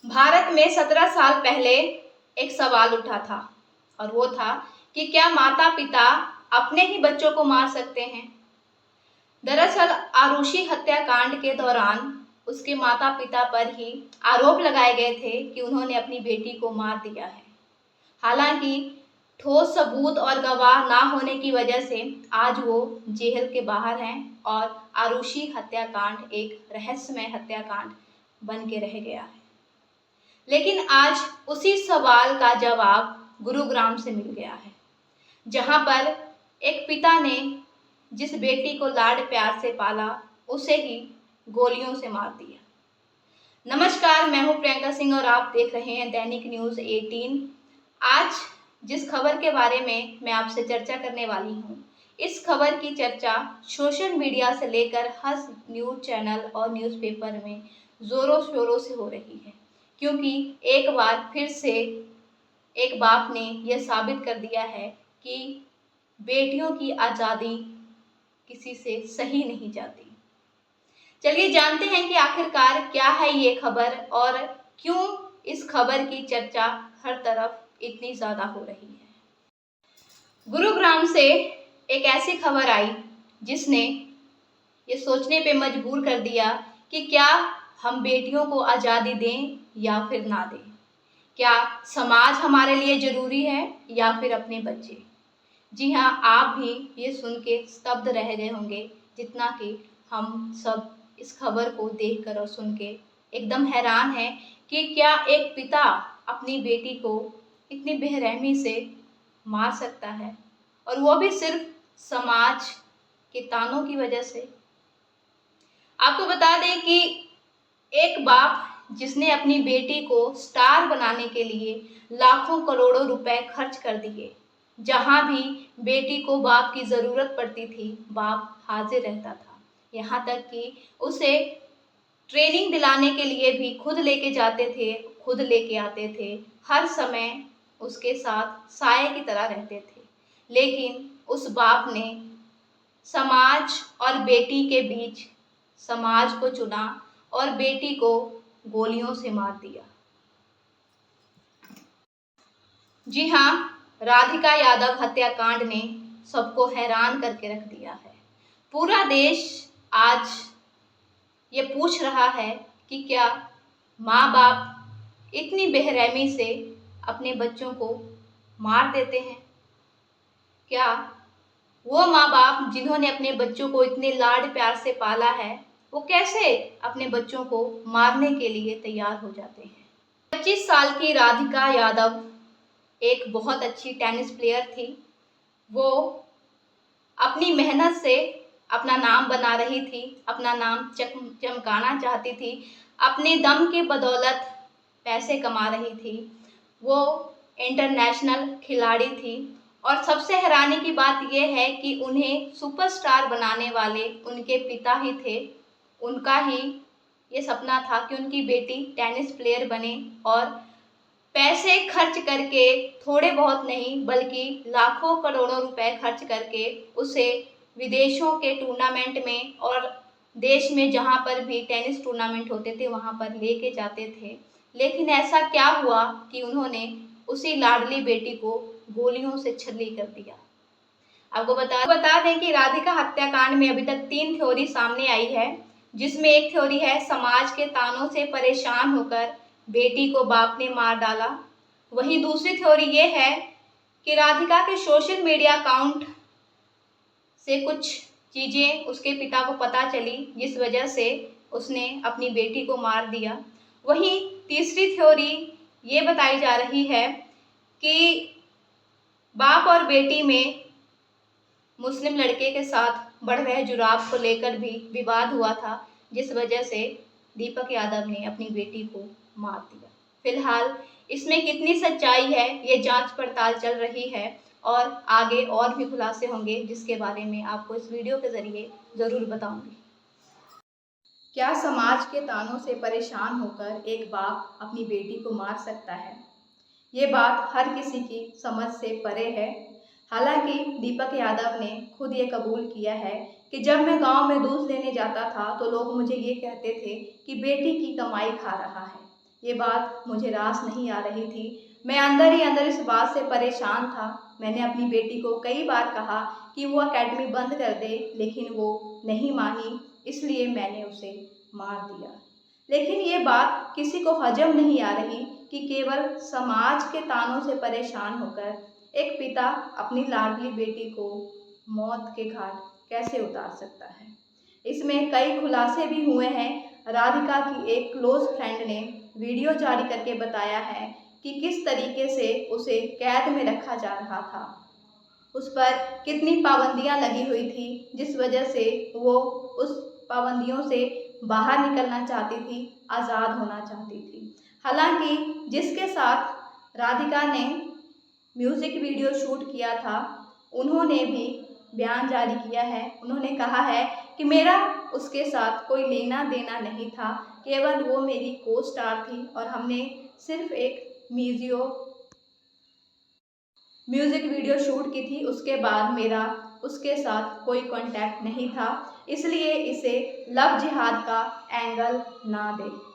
भारत में 17 साल पहले एक सवाल उठा था और वो था कि क्या माता पिता अपने ही बच्चों को मार सकते हैं। दरअसल आरुषि हत्याकांड के दौरान उसके माता पिता पर ही आरोप लगाए गए थे कि उन्होंने अपनी बेटी को मार दिया है। हालांकि ठोस सबूत और गवाह ना होने की वजह से आज वो जेल के बाहर हैं और आरुषि हत्याकांड एक रहस्यमय हत्याकांड बन के रह गया है। लेकिन आज उसी सवाल का जवाब गुरुग्राम से मिल गया है, जहां पर एक पिता ने जिस बेटी को लाड प्यार से पाला उसे ही गोलियों से मार दिया। नमस्कार, मैं हूं प्रियंका सिंह और आप देख रहे हैं दैनिक न्यूज़ 18। आज जिस खबर के बारे में मैं आपसे चर्चा करने वाली हूं, इस खबर की चर्चा सोशल मीडिया से लेकर हर न्यूज़ चैनल और न्यूज़पेपर में ज़ोरों शोरों से हो रही है, क्योंकि एक बार फिर से एक बाप ने यह साबित कर दिया है कि बेटियों की आज़ादी किसी से सही नहीं जाती। चलिए जानते हैं कि आखिरकार क्या है ये खबर और क्यों इस खबर की चर्चा हर तरफ इतनी ज़्यादा हो रही है। गुरुग्राम से एक ऐसी खबर आई जिसने ये सोचने पे मजबूर कर दिया कि क्या हम बेटियों को आज़ादी दें या फिर ना दें। क्या समाज हमारे लिए ज़रूरी है या फिर अपने बच्चे। जी हाँ, आप भी ये सुन के स्तब्ध रह गए होंगे जितना कि हम सब इस खबर को देखकर और सुन के एकदम हैरान हैं कि क्या एक पिता अपनी बेटी को इतनी बेरहमी से मार सकता है, और वो भी सिर्फ समाज के तानों की वजह से। आपको बता दें कि एक बाप जिसने अपनी बेटी को स्टार बनाने के लिए लाखों करोड़ों रुपए खर्च कर दिए, जहां भी बेटी को बाप की ज़रूरत पड़ती थी बाप हाजिर रहता था। यहाँ तक कि उसे ट्रेनिंग दिलाने के लिए भी खुद लेके जाते थे, खुद लेके आते थे, हर समय उसके साथ साये की तरह रहते थे। लेकिन उस बाप ने समाज और बेटी के बीच समाज को चुना और बेटी को गोलियों से मार दिया। जी हाँ, राधिका यादव हत्याकांड ने सबको हैरान करके रख दिया है। पूरा देश आज ये पूछ रहा है कि क्या माँ बाप इतनी बेरहमी से अपने बच्चों को मार देते हैं। क्या वो माँ बाप जिन्होंने अपने बच्चों को इतने लाड प्यार से पाला है, वो कैसे अपने बच्चों को मारने के लिए तैयार हो जाते हैं। 25 साल की राधिका यादव एक बहुत अच्छी टेनिस प्लेयर थी। वो अपनी मेहनत से अपना नाम बना रही थी, अपना नाम चमकाना चाहती थी, अपने दम के बदौलत पैसे कमा रही थी। वो इंटरनेशनल खिलाड़ी थी और सबसे हैरानी की बात यह है कि उन्हें सुपरस्टार बनाने वाले उनके पिता ही थे। उनका ही ये सपना था कि उनकी बेटी टेनिस प्लेयर बने और पैसे खर्च करके, थोड़े बहुत नहीं बल्कि लाखों करोड़ों रुपए खर्च करके उसे विदेशों के टूर्नामेंट में और देश में जहाँ पर भी टेनिस टूर्नामेंट होते थे वहाँ पर लेके जाते थे। लेकिन ऐसा क्या हुआ कि उन्होंने उसी लाडली बेटी को गोलियों से छल्ली कर दिया। आपको बता दें कि राधिका हत्याकांड में अभी तक 3 थ्योरी सामने आई है, जिसमें एक थ्योरी है समाज के तानों से परेशान होकर बेटी को बाप ने मार डाला। वहीं दूसरी थ्योरी ये है कि राधिका के सोशल मीडिया अकाउंट से कुछ चीज़ें उसके पिता को पता चली, जिस वजह से उसने अपनी बेटी को मार दिया। वहीं तीसरी थ्योरी ये बताई जा रही है कि बाप और बेटी में मुस्लिम लड़के के साथ बढ़ रहे जुड़ाव को लेकर भी विवाद हुआ था, जिस वजह से दीपक यादव ने अपनी बेटी को मार दिया। फिलहाल इसमें कितनी सच्चाई है ये जांच पड़ताल चल रही है और आगे और भी खुलासे होंगे, जिसके बारे में आपको इस वीडियो के ज़रिए ज़रूर बताऊंगी। क्या समाज के तानों से परेशान होकर एक बाप अपनी बेटी को मार सकता है? ये बात हर किसी की समझ से परे है। हालांकि दीपक यादव ने खुद ये कबूल किया है कि जब मैं गांव में दूध लेने जाता था तो लोग मुझे ये कहते थे कि बेटी की कमाई खा रहा है। ये बात मुझे रास नहीं आ रही थी। मैं अंदर ही अंदर इस बात से परेशान था। मैंने अपनी बेटी को कई बार कहा कि वो अकेडमी बंद कर दे, लेकिन वो नहीं मानी, इसलिए मैंने उसे मार दिया। लेकिन ये बात किसी को हजम नहीं आ रही कि केवल समाज के तानों से परेशान होकर एक पिता अपनी लाडली बेटी को मौत के घाट कैसे उतार सकता है। इसमें कई खुलासे भी हुए हैं। राधिका की एक क्लोज फ्रेंड ने वीडियो जारी करके बताया है कि किस तरीके से उसे कैद में रखा जा रहा था। उस पर कितनी पाबंदियां लगी हुई थी, जिस वजह से वो उस पाबंदियों से बाहर निकलना चाहती थी, आज़ाद होना चाहती थी। हालांकि जिसके साथ राधिका ने म्यूज़िक वीडियो शूट किया था, उन्होंने भी बयान जारी किया है। उन्होंने कहा है कि मेरा उसके साथ कोई लेना देना नहीं था, केवल वो मेरी को स्टार थी और हमने सिर्फ एक म्यूज़िक वीडियो शूट की थी। उसके बाद मेरा उसके साथ कोई कांटेक्ट नहीं था, इसलिए इसे लव जिहाद का एंगल ना दें।